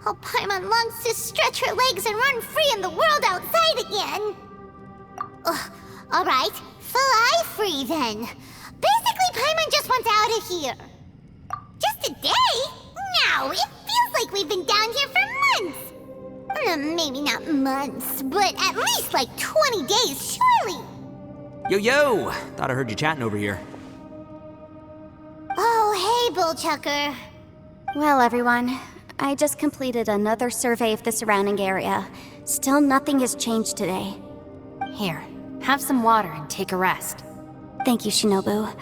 Oh, Paimon longs to stretch her legs and run free in the world outside again. Ugh, alright, fly free then. Basically, Paimon just wants out of here. Just a day? No, it feels like we've been down here for months. Maybe not months, but at least like 20 days, surely. Yo! Thought I heard you chatting over here. Oh, hey, Bullchucker. Well, everyone, I just completed another survey of the surrounding area. Still nothing has changed today. Here, have some water and take a rest. Thank you, Shinobu.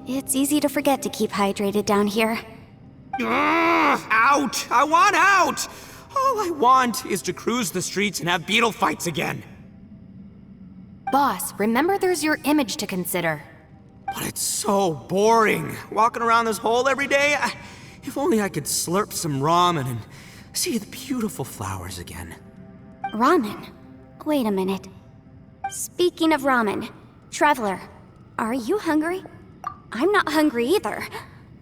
It's easy to forget to keep hydrated down here. Out! I want out! All I want is to cruise the streets and have beetle fights again. Boss, remember there's your image to consider. But it's so boring, walking around this hole every day. If only I could slurp some ramen and see the beautiful flowers again. Ramen? Wait a minute. Speaking of ramen, Traveler, are you hungry? I'm not hungry either.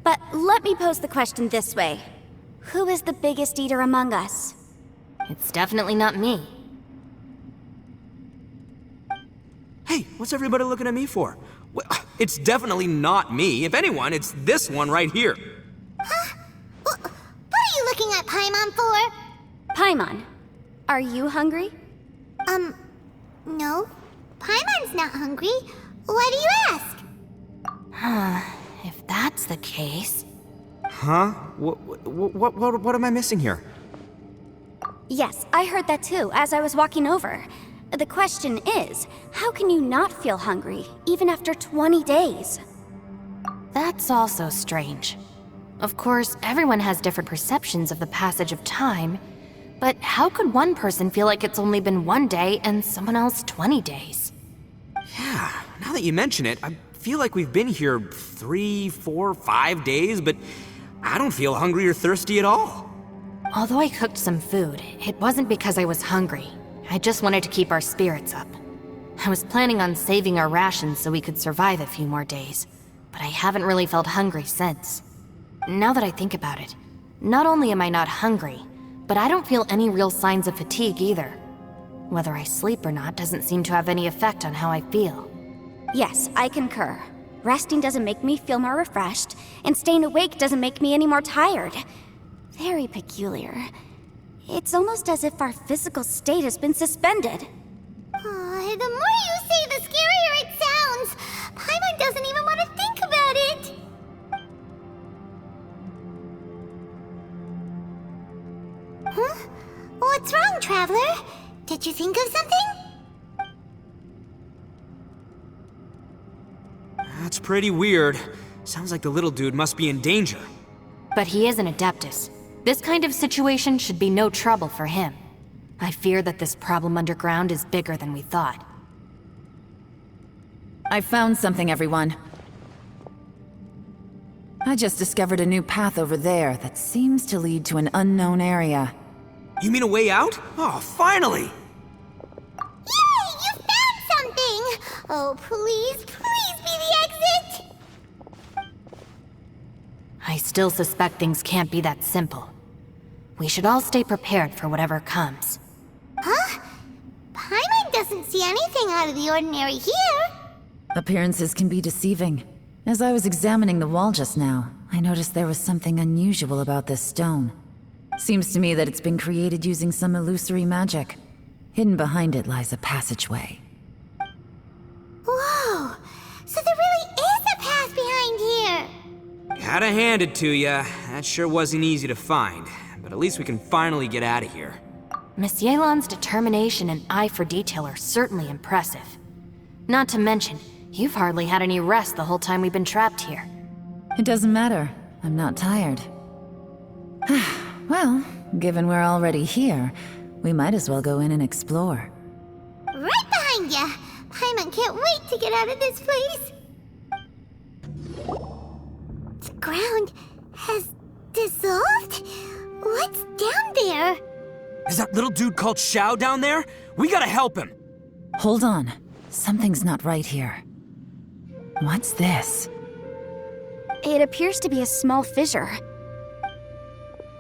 But let me pose the question this way. Who is the biggest eater among us? It's definitely not me. Hey, what's everybody looking at me for? Well, it's definitely not me. If anyone, it's this one right here. Huh? What are you looking at Paimon for? Paimon, are you hungry? No. Paimon's not hungry. Why do you ask? If that's the case... Huh? What am I missing here? Yes, I heard that too, as I was walking over. The question is, how can you not feel hungry, even after 20 days? That's also strange. Of course, everyone has different perceptions of the passage of time, but how could one person feel like it's only been 1 day and someone else 20 days? Yeah, now that you mention it, I feel like we've been here 3, 4, 5 days, but I don't feel hungry or thirsty at all. Although I cooked some food, it wasn't because I was hungry. I just wanted to keep our spirits up. I was planning on saving our rations so we could survive a few more days, but I haven't really felt hungry since. Now that I think about it, not only am I not hungry, but I don't feel any real signs of fatigue either. Whether I sleep or not doesn't seem to have any effect on how I feel. Yes, I concur. Resting doesn't make me feel more refreshed, and staying awake doesn't make me any more tired. Very peculiar. It's almost as if our physical state has been suspended. The more you say, the scarier it sounds. Paimon doesn't even want to think about it. Huh? What's wrong, Traveler? Did you think of something? That's pretty weird. Sounds like the little dude must be in danger. But he is an Adeptus. This kind of situation should be no trouble for him. I fear that this problem underground is bigger than we thought. I found something, everyone. I just discovered a new path over there that seems to lead to an unknown area. You mean a way out? Oh, finally! Yay! You found something! Oh, please be the exit! I still suspect things can't be that simple. We should all stay prepared for whatever comes. Huh? Paimon doesn't see anything out of the ordinary here. Appearances can be deceiving. As I was examining the wall just now, I noticed there was something unusual about this stone. Seems to me that it's been created using some illusory magic. Hidden behind it lies a passageway. Whoa! So there really is a path behind here! Gotta hand it to ya. That sure wasn't easy to find. But at least we can finally get out of here. Miss Yelan's determination and eye for detail are certainly impressive. Not to mention, you've hardly had any rest the whole time we've been trapped here. It doesn't matter. I'm not tired. Well, given we're already here, we might as well go in and explore. Right behind ya! Paimon can't wait to get out of this place! The ground has dissolved? What's down there? Is that little dude called Xiao down there? We gotta help him! Hold on. Something's not right here. What's this? It appears to be a small fissure.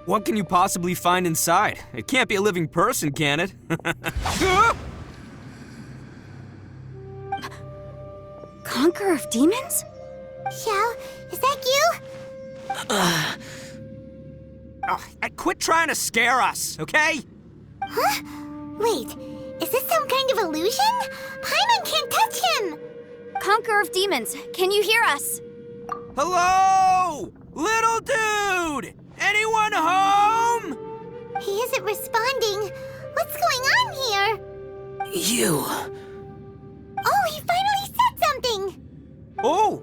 What can you possibly find inside? It can't be a living person, can it? Conqueror of demons? Xiao, is that you? Quit trying to scare us, okay? Huh? Wait, is this some kind of illusion? Paimon can't touch him! Conqueror of demons, can you hear us? Hello? Little dude! Anyone home? He isn't responding. What's going on here? You. Oh, he finally said something! Oh!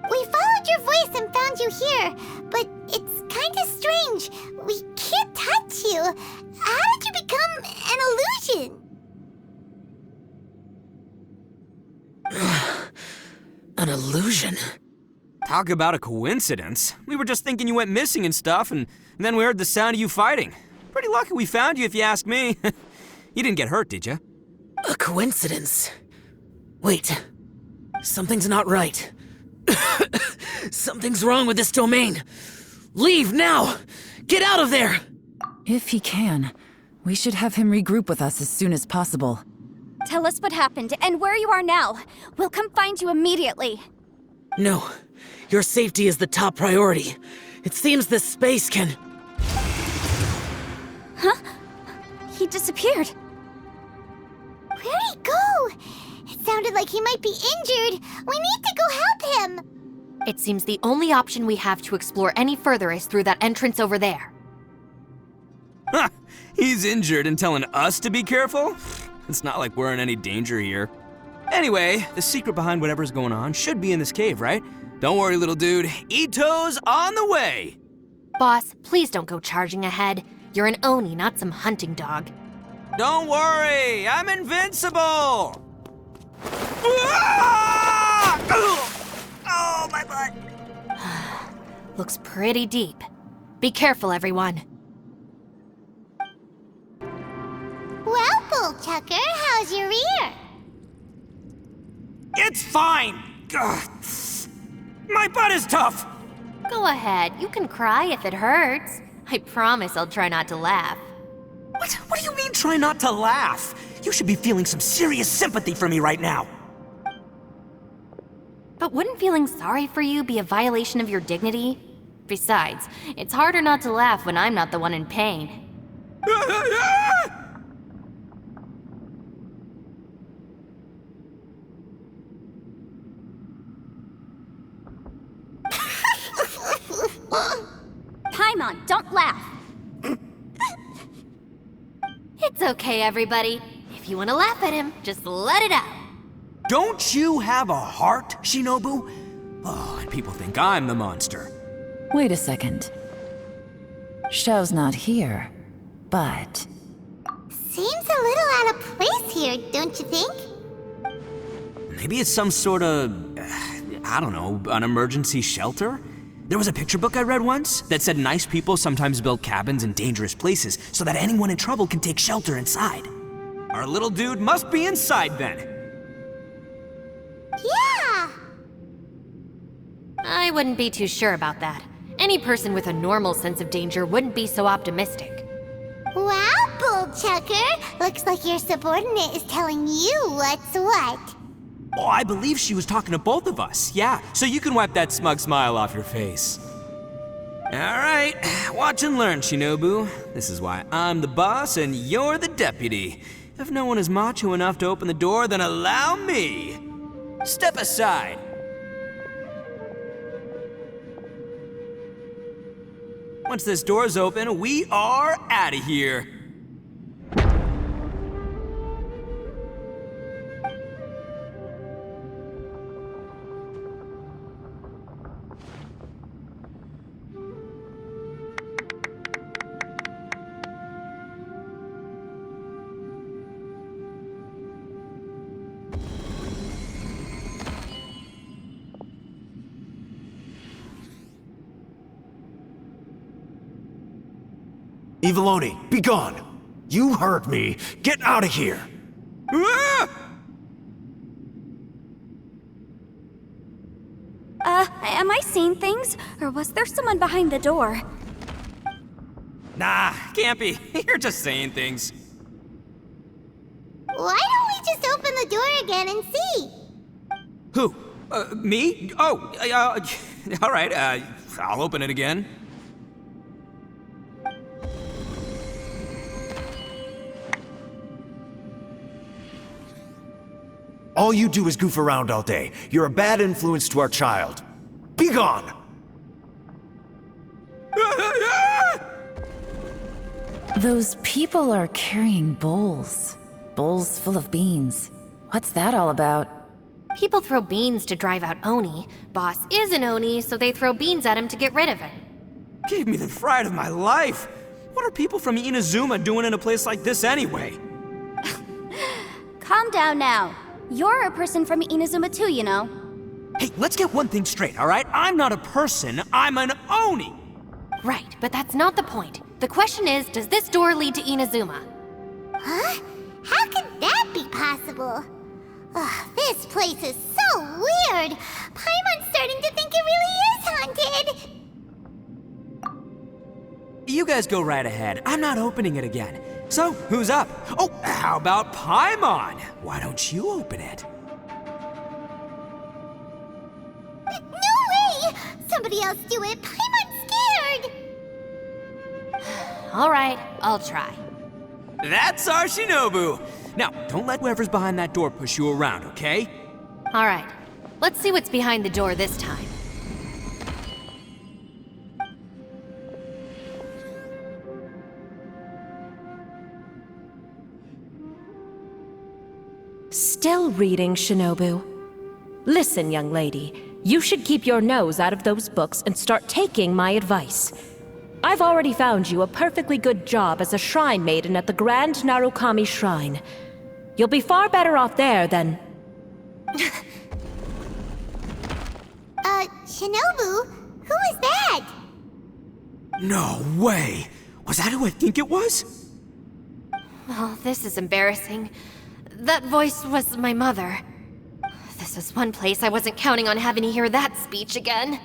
We followed your voice and found you here, but it's kinda strange. We can't touch you. How did you become an illusion? An illusion? Talk about a coincidence. We were just thinking you went missing and stuff, and then we heard the sound of you fighting. Pretty lucky we found you, if you ask me. You didn't get hurt, did you? A coincidence? Wait. Something's not right. Something's wrong with this domain. Leave now! Get out of there! If he can, we should have him regroup with us as soon as possible. Tell us what happened and where you are now. We'll come find you immediately. No. Your safety is the top priority. It seems this space can... Huh? He disappeared. Where'd he go? It sounded like he might be injured. We need to go help him. It seems the only option we have to explore any further is through that entrance over there. Huh, he's injured and telling us to be careful? It's not like we're in any danger here. Anyway, the secret behind whatever's going on should be in this cave, right? Don't worry, little dude. Ito's on the way! Boss, please don't go charging ahead. You're an Oni, not some hunting dog. Don't worry, I'm invincible! Ah! Oh, my butt! Looks pretty deep. Be careful, everyone. Well, Bullchucker, how's your ear? It's fine! Ugh. My butt is tough! Go ahead, you can cry if it hurts. I promise I'll try not to laugh. What do you mean, try not to laugh? You should be feeling some serious sympathy for me right now. But wouldn't feeling sorry for you be a violation of your dignity? Besides, it's harder not to laugh when I'm not the one in pain. Paimon, don't laugh. It's okay, everybody. If you want to laugh at him, just let it out. Don't you have a heart, Shinobu? Oh, and people think I'm the monster. Wait a second. Xiao's not here, but... Seems a little out of place here, don't you think? Maybe it's some sort of, I don't know, an emergency shelter? There was a picture book I read once that said nice people sometimes build cabins in dangerous places so that anyone in trouble can take shelter inside. Our little dude must be inside then. Yeah! I wouldn't be too sure about that. Any person with a normal sense of danger wouldn't be so optimistic. Wow, Bullchucker! Looks like your subordinate is telling you what's what. Oh, I believe she was talking to both of us. Yeah, so you can wipe that smug smile off your face. All right, watch and learn, Shinobu. This is why I'm the boss and you're the deputy. If no one is macho enough to open the door, then allow me. Step aside. Once this door's open, we are out of here. Eviloni, be gone! You heard me! Get out of here! Ah! Am I seeing things? Or was there someone behind the door? Nah, can't be. You're just saying things. Why don't we just open the door again and see? Who? Me? Oh, all right, I'll open it again. All you do is goof around all day. You're a bad influence to our child. Be gone! Those people are carrying bowls. Bowls full of beans. What's that all about? People throw beans to drive out Oni. Boss is an Oni, so they throw beans at him to get rid of him. Gave me the fright of my life. What are people from Inazuma doing in a place like this anyway? Calm down now. You're a person from Inazuma too, you know. Hey, let's get one thing straight, all right? I'm not a person, I'm an Oni! Right, but that's not the point. The question is, does this door lead to Inazuma? Huh? How could that be possible? Ugh, this place is so weird. Paimon's starting to think it really is haunted. You guys go right ahead. I'm not opening it again. So, who's up? Oh, how about Paimon? Why don't you open it? No way! Somebody else do it. Paimon's scared. All right, I'll try. That's our Shinobu! Now, don't let whoever's behind that door push you around, okay? All right, let's see what's behind the door this time. Still reading, Shinobu? Listen, young lady, you should keep your nose out of those books and start taking my advice. I've already found you a perfectly good job as a shrine maiden at the Grand Narukami Shrine. You'll be far better off there than... Shinobu? Who is that? No way! Was that who I think it was? Oh, this is embarrassing. That voice was my mother. This is one place I wasn't counting on having to hear that speech again.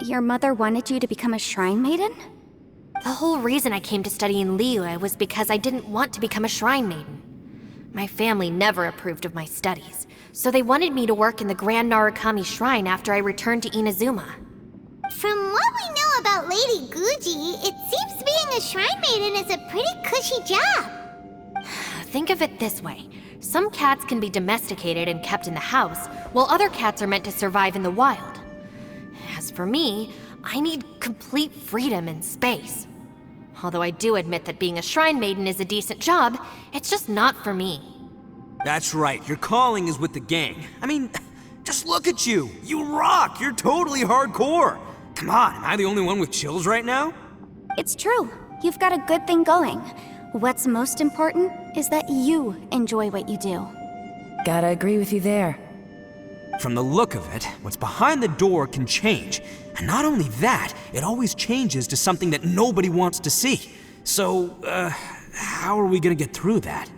Your mother wanted you to become a shrine maiden? The whole reason I came to study in Liyue was because I didn't want to become a shrine maiden. My family never approved of my studies, so they wanted me to work in the Grand Narukami Shrine after I returned to Inazuma. From what we know about Lady Guji, it seems being a shrine maiden is a pretty cushy job. Think of it this way. Some cats can be domesticated and kept in the house, while other cats are meant to survive in the wild. As for me, I need complete freedom and space. Although I do admit that being a shrine maiden is a decent job, it's just not for me. That's right, your calling is with the gang. I mean, just look at you. You rock, you're totally hardcore. Come on, am I the only one with chills right now? It's true. You've got a good thing going. What's most important is that you enjoy what you do. Gotta agree with you there. From the look of it, what's behind the door can change. And not only that, it always changes to something that nobody wants to see. So, how are we gonna get through that?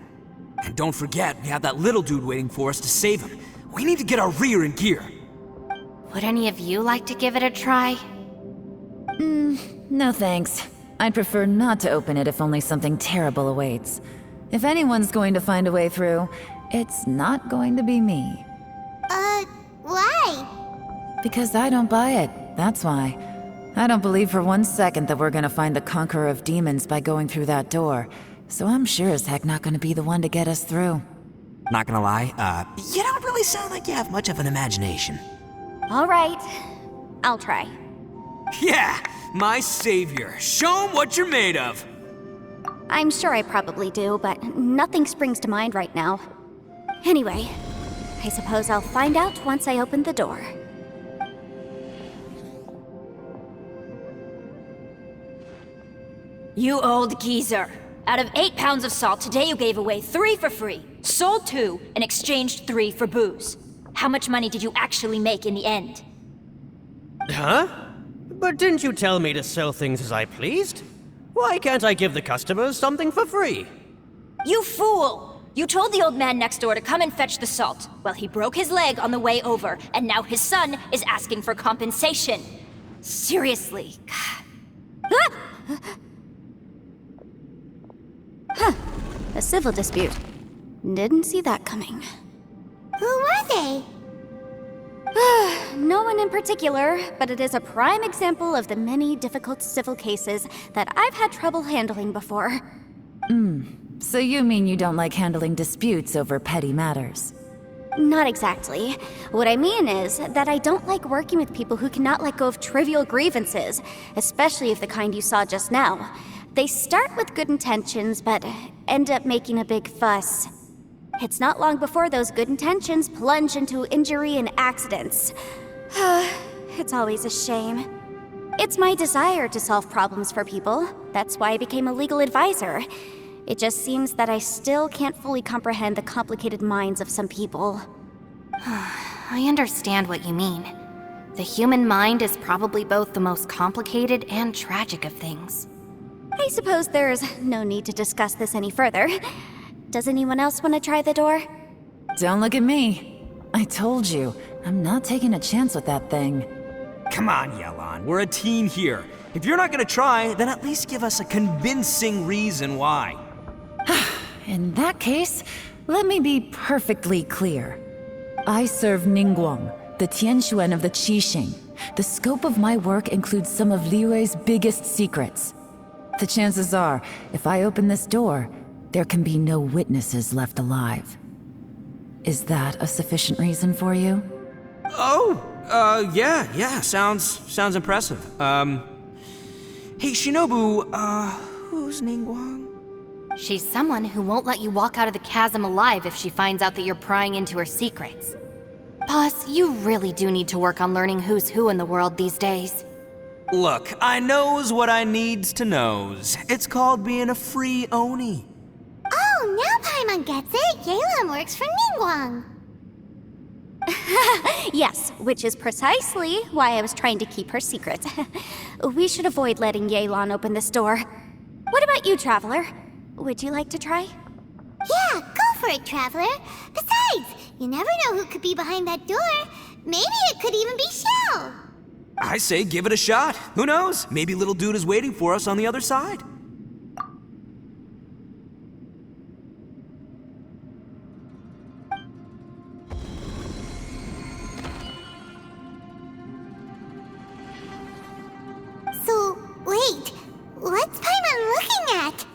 And don't forget, we have that little dude waiting for us to save him. We need to get our rear in gear. Would any of you like to give it a try? No thanks. I'd prefer not to open it if only something terrible awaits. If anyone's going to find a way through, it's not going to be me. Why? Because I don't buy it, that's why. I don't believe for 1 second that we're gonna find the Conqueror of Demons by going through that door. So I'm sure as heck not gonna be the one to get us through. Not gonna lie, you don't really sound like you have much of an imagination. All right, I'll try. Yeah, my savior. Show him what you're made of. I'm sure I probably do, but nothing springs to mind right now. Anyway, I suppose I'll find out once I open the door. You old geezer. Out of 8 pounds of salt, today you gave away 3 for free, sold 2, and exchanged 3 for booze. How much money did you actually make in the end? Huh? But didn't you tell me to sell things as I pleased? Why can't I give the customers something for free? You fool! You told the old man next door to come and fetch the salt. Well, he broke his leg on the way over, and now his son is asking for compensation. Seriously. a civil dispute. Didn't see that coming. Who were they? No one in particular, but it is a prime example of the many difficult civil cases that I've had trouble handling before. So you mean you don't like handling disputes over petty matters? Not exactly. What I mean is that I don't like working with people who cannot let go of trivial grievances, especially of the kind you saw just now. They start with good intentions, but end up making a big fuss. It's not long before those good intentions plunge into injury and accidents. It's always a shame. It's my desire to solve problems for people. That's why I became a legal advisor. It just seems that I still can't fully comprehend the complicated minds of some people. I understand what you mean. The human mind is probably both the most complicated and tragic of things. I suppose there's no need to discuss this any further. Does anyone else want to try the door? Don't look at me. I told you, I'm not taking a chance with that thing. Come on, Yelan, we're a team here. If you're not gonna try, then at least give us a convincing reason why. In that case, let me be perfectly clear. I serve Ningguang, the Tianquan of the Qixing. The scope of my work includes some of Liyue's biggest secrets. The chances are, if I open this door, there can be no witnesses left alive. Is that a sufficient reason for you? Yeah, sounds impressive. Hey, Shinobu, who's Ningguang? She's someone who won't let you walk out of the chasm alive if she finds out that you're prying into her secrets. Boss, you really do need to work on learning who's who in the world these days. Look, I knows what I needs to knows. It's called being a free Oni. Oh, now Paimon gets it. Yelan works for Ningguang. Yes, which is precisely why I was trying to keep her secret. We should avoid letting Yelan open this door. What about you, Traveler? Would you like to try? Yeah, go for it, Traveler. Besides, you never know who could be behind that door. Maybe it could even be Shell. I say give it a shot. Who knows? Maybe little dude is waiting for us on the other side. So, wait. What's Paimon looking at?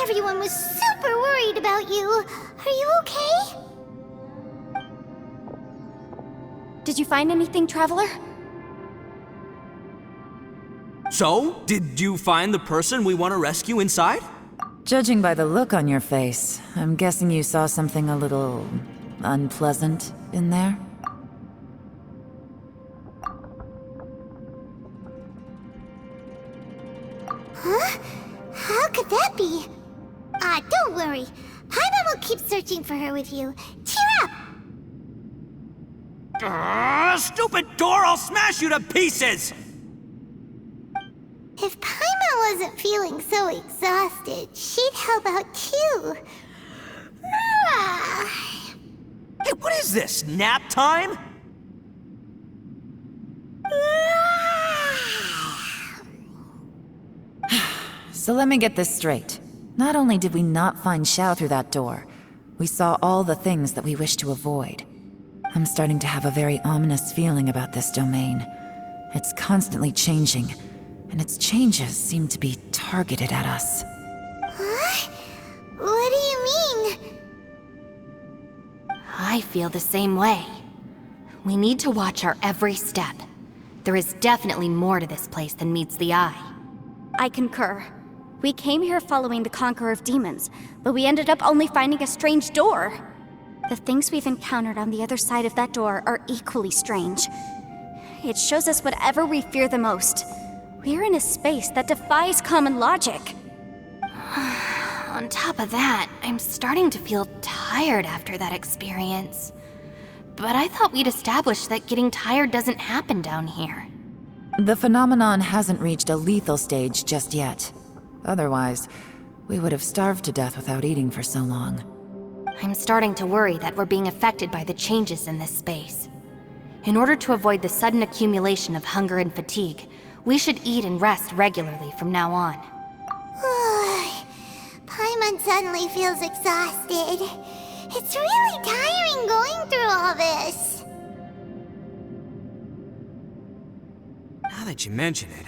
Everyone was super worried about you. Are you okay? Did you find anything, Traveler? So, did you find the person we want to rescue inside? Judging by the look on your face, I'm guessing you saw something a little unpleasant in there? Huh? How could that be? Don't worry. Paimon will keep searching for her with you. Cheer up! Stupid door! I'll smash you to pieces! If Paimon wasn't feeling so exhausted, she'd help out too. Hey, what is this? Nap time? So let me get this straight. Not only did we not find Xiao through that door, we saw all the things that we wish to avoid. I'm starting to have a very ominous feeling about this domain. It's constantly changing, and its changes seem to be targeted at us. Huh? What do you mean? I feel the same way. We need to watch our every step. There is definitely more to this place than meets the eye. I concur. We came here following the Conqueror of Demons, but we ended up only finding a strange door. The things we've encountered on the other side of that door are equally strange. It shows us whatever we fear the most. We're in a space that defies common logic. On top of that, I'm starting to feel tired after that experience. But I thought we'd established that getting tired doesn't happen down here. The phenomenon hasn't reached a lethal stage just yet. Otherwise, we would have starved to death without eating for so long. I'm starting to worry that we're being affected by the changes in this space. In order to avoid the sudden accumulation of hunger and fatigue, we should eat and rest regularly from now on. Paimon suddenly feels exhausted. It's really tiring going through all this. Now that you mention it,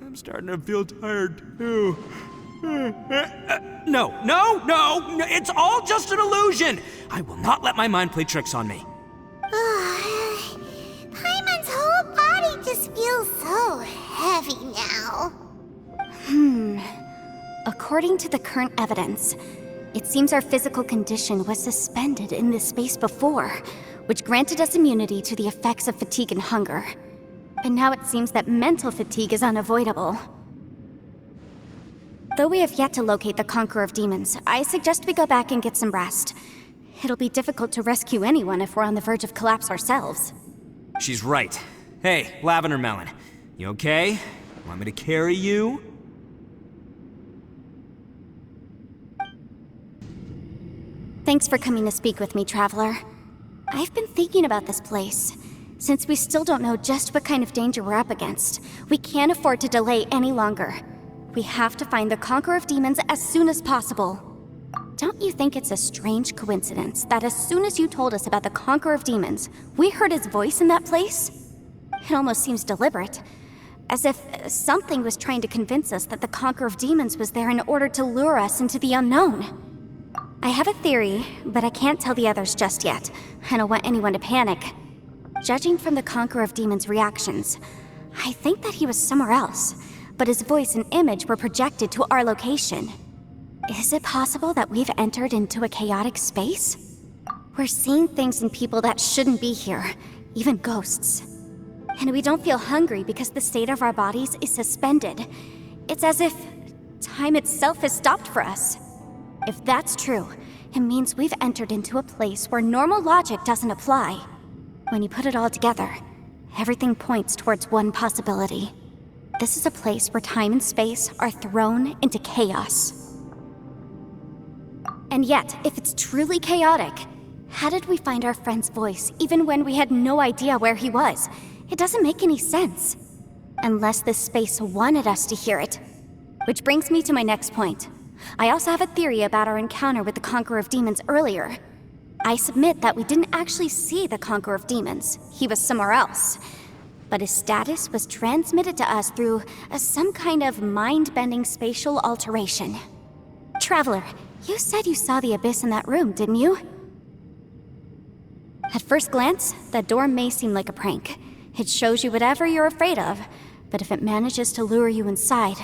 I'm starting to feel tired too. No, it's all just an illusion! I will not let my mind play tricks on me. Paimon's whole body just feels so heavy now. According to the current evidence, it seems our physical condition was suspended in this space before, which granted us immunity to the effects of fatigue and hunger. But now it seems that mental fatigue is unavoidable. Though we have yet to locate the Conqueror of Demons, I suggest we go back and get some rest. It'll be difficult to rescue anyone if we're on the verge of collapse ourselves. She's right. Hey, Lavender Melon, you okay? Want me to carry you? Thanks for coming to speak with me, Traveler. I've been thinking about this place. Since we still don't know just what kind of danger we're up against, we can't afford to delay any longer. We have to find the Conqueror of Demons as soon as possible. Don't you think it's a strange coincidence that as soon as you told us about the Conqueror of Demons, we heard his voice in that place? It almost seems deliberate. As if something was trying to convince us that the Conqueror of Demons was there in order to lure us into the unknown. I have a theory, but I can't tell the others just yet. I don't want anyone to panic. Judging from the Conqueror of Demons' reactions, I think that he was somewhere else, but his voice and image were projected to our location. Is it possible that we've entered into a chaotic space? We're seeing things in people that shouldn't be here, even ghosts. And we don't feel hungry because the state of our bodies is suspended. It's as if time itself has stopped for us. If that's true, it means we've entered into a place where normal logic doesn't apply. When you put it all together, everything points towards one possibility. This is a place where time and space are thrown into chaos. And yet, if it's truly chaotic, how did we find our friend's voice even when we had no idea where he was? It doesn't make any sense. Unless this space wanted us to hear it. Which brings me to my next point. I also have a theory about our encounter with the Conqueror of Demons earlier. I submit that we didn't actually see the Conqueror of Demons. He was somewhere else. But his status was transmitted to us through some kind of mind-bending spatial alteration. Traveler, you said you saw the abyss in that room, didn't you? At first glance, that door may seem like a prank. It shows you whatever you're afraid of, but if it manages to lure you inside,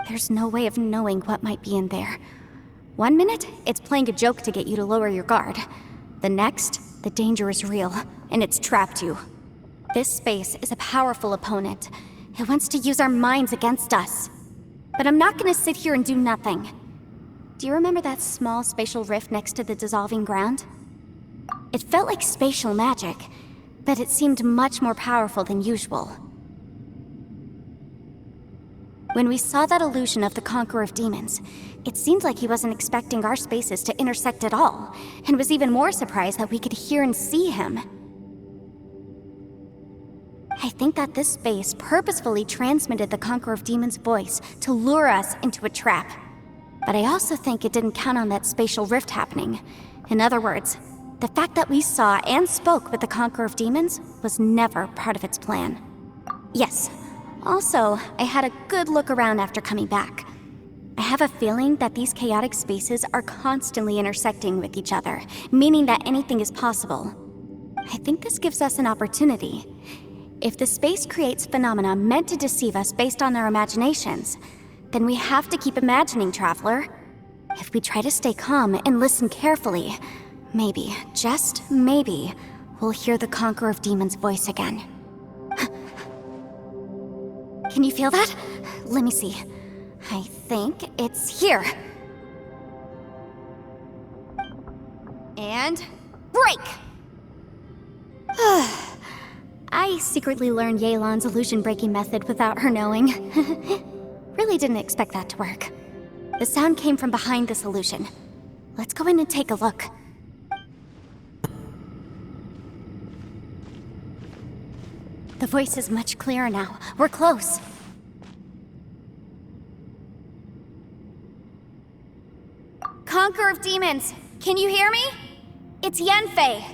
there's no way of knowing what might be in there. One minute, it's playing a joke to get you to lower your guard. The next, the danger is real, and it's trapped you. This space is a powerful opponent. It wants to use our minds against us. But I'm not gonna sit here and do nothing. Do you remember that small spatial rift next to the dissolving ground? It felt like spatial magic, but it seemed much more powerful than usual. When we saw that illusion of the Conqueror of Demons, it seemed like he wasn't expecting our spaces to intersect at all, and was even more surprised that we could hear and see him. I think that this space purposefully transmitted the Conqueror of Demons' voice to lure us into a trap. But I also think it didn't count on that spatial rift happening. In other words, the fact that we saw and spoke with the Conqueror of Demons was never part of its plan. Yes. Also, I had a good look around after coming back. I have a feeling that these chaotic spaces are constantly intersecting with each other, meaning that anything is possible. I think this gives us an opportunity. If the space creates phenomena meant to deceive us based on our imaginations, then we have to keep imagining, Traveler. If we try to stay calm and listen carefully, maybe, just maybe, we'll hear the Conqueror of Demons' voice again. Can you feel that? Let me see. I think it's here. And break! I secretly learned Yelan's illusion-breaking method without her knowing. Really didn't expect that to work. The sound came from behind this illusion. Let's go in and take a look. The voice is much clearer now. We're close. Conqueror of Demons, can you hear me? It's Yenfei.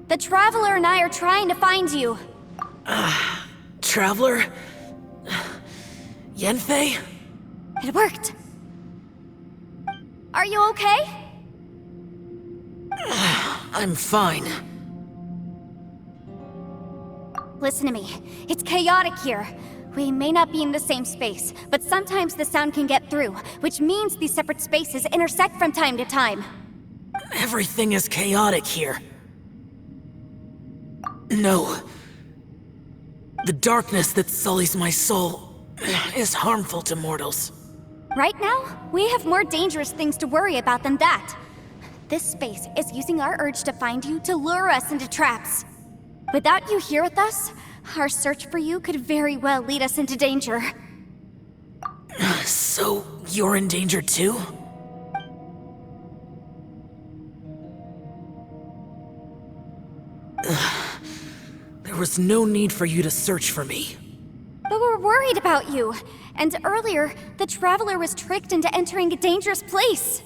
The Traveler and I are trying to find you. Traveler? Yenfei? It worked. Are you okay? I'm fine. Listen to me. It's chaotic here. We may not be in the same space, but sometimes the sound can get through, which means these separate spaces intersect from time to time. Everything is chaotic here. No. The darkness that sullies my soul is harmful to mortals. Right now, we have more dangerous things to worry about than that. This space is using our urge to find you to lure us into traps. Without you here with us, our search for you could very well lead us into danger. So, you're in danger too? There was no need for you to search for me. But we're worried about you. And earlier, the Traveler was tricked into entering a dangerous place.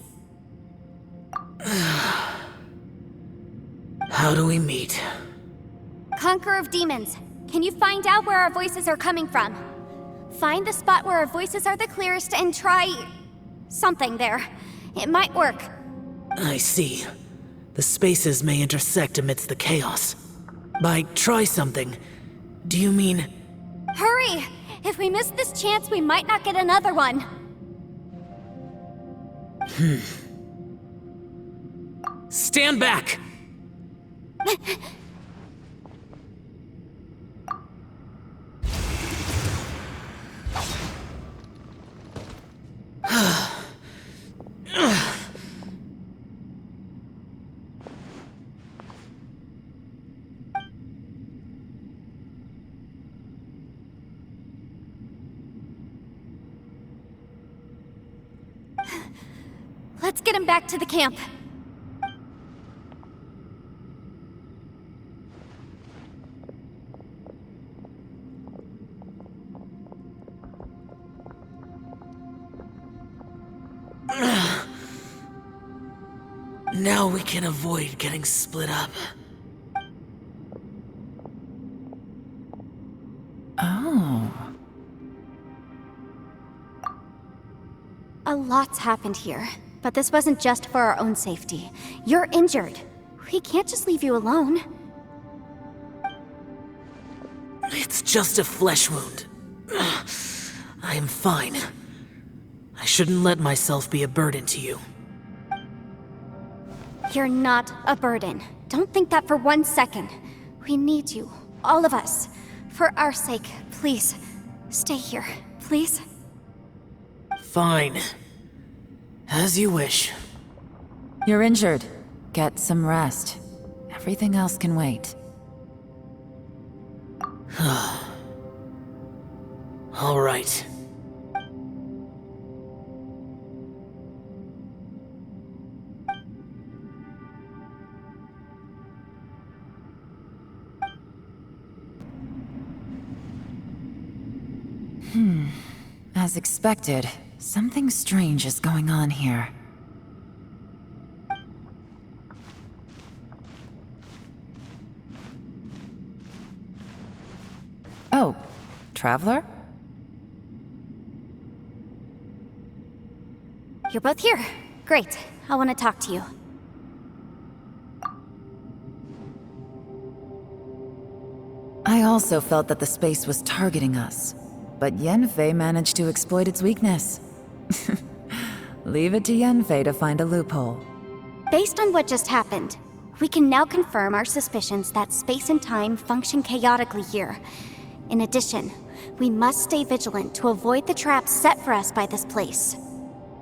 How do we meet? Conqueror of Demons, can you find out where our voices are coming from? Find the spot where our voices are the clearest and try... something there. It might work. I see. The spaces may intersect amidst the chaos. By try something, do you mean... Hurry! If we miss this chance, we might not get another one. Stand back! Let's get him back to the camp. Now we can avoid getting split up. Oh. A lot's happened here, but this wasn't just for our own safety. You're injured. We can't just leave you alone. It's just a flesh wound. I am fine. I shouldn't let myself be a burden to you. You're not a burden. Don't think that for 1 second. We need you, all of us. For our sake, please, stay here, please. Fine. As you wish. You're injured. Get some rest. Everything else can wait. All right. As expected, something strange is going on here. Oh, Traveler? You're both here. Great. I want to talk to you. I also felt that the space was targeting us, but Yenfei managed to exploit its weakness. Leave it to Yenfei to find a loophole. Based on what just happened, we can now confirm our suspicions that space and time function chaotically here. In addition, we must stay vigilant to avoid the traps set for us by this place.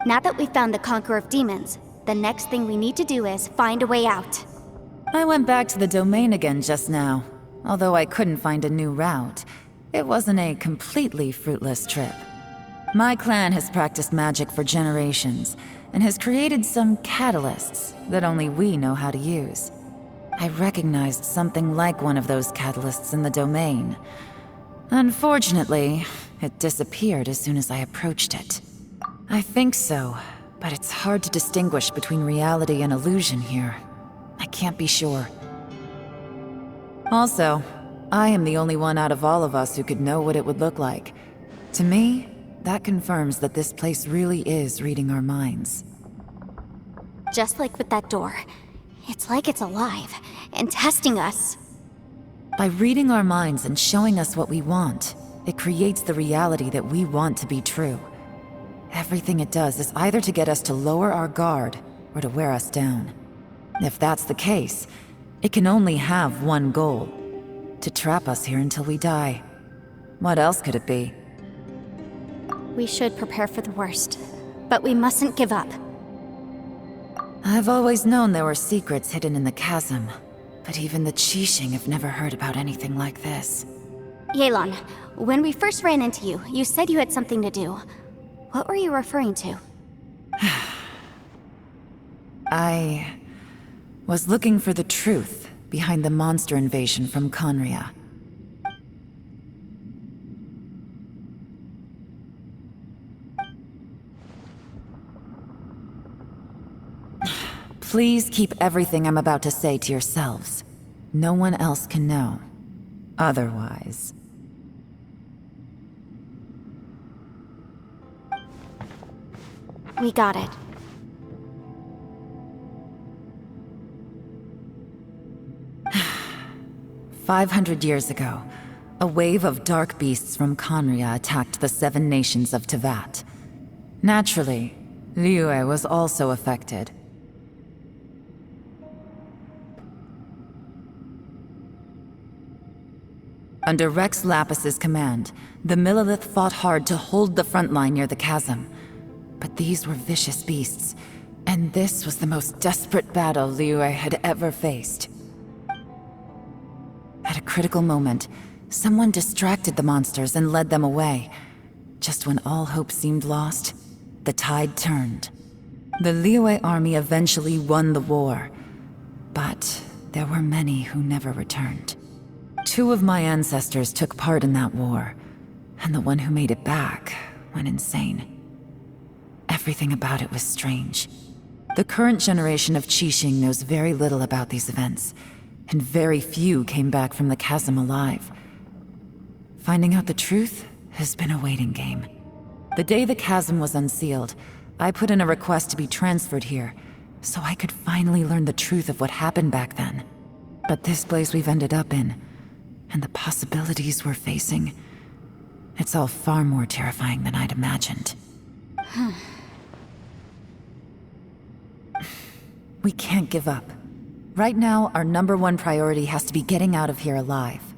Now that we've found the Conqueror of Demons, the next thing we need to do is find a way out. I went back to the domain again just now. Although I couldn't find a new route, it wasn't a completely fruitless trip. My clan has practiced magic for generations, and has created some catalysts that only we know how to use. I recognized something like one of those catalysts in the domain. Unfortunately, it disappeared as soon as I approached it. I think so, but it's hard to distinguish between reality and illusion here. I can't be sure. Also, I am the only one out of all of us who could know what it would look like. To me, that confirms that this place really is reading our minds. Just like with that door, it's like it's alive and testing us. By reading our minds and showing us what we want, it creates the reality that we want to be true. Everything it does is either to get us to lower our guard or to wear us down. If that's the case, it can only have one goal: to trap us here until we die. What else could it be? We should prepare for the worst, but we mustn't give up. I've always known there were secrets hidden in the chasm, but even the Qixing have never heard about anything like this. Yelan, when we first ran into you, you said you had something to do. What were you referring to? I was looking for the truth behind the monster invasion from Conria. Please keep everything I'm about to say to yourselves. No one else can know. Otherwise... We got it. "500 years ago, a wave of dark beasts from Conria attacked the 7 nations of Tevat. Naturally, Liyue was also affected. Under Rex Lapis's command, the Millelith fought hard to hold the front line near the chasm. But these were vicious beasts, and this was the most desperate battle Liyue had ever faced. At a critical moment, someone distracted the monsters and led them away. Just when all hope seemed lost, the tide turned. The Liyue army eventually won the war, but there were many who never returned. 2 of my ancestors took part in that war, and the one who made it back went insane. Everything about it was strange. The current generation of Qixing knows very little about these events, and very few came back from the chasm alive. Finding out the truth has been a waiting game. The day the chasm was unsealed, I put in a request to be transferred here, so I could finally learn the truth of what happened back then. But this place we've ended up in, and the possibilities we're facing, it's all far more terrifying than I'd imagined. We can't give up. Right now, our #1 priority has to be getting out of here alive.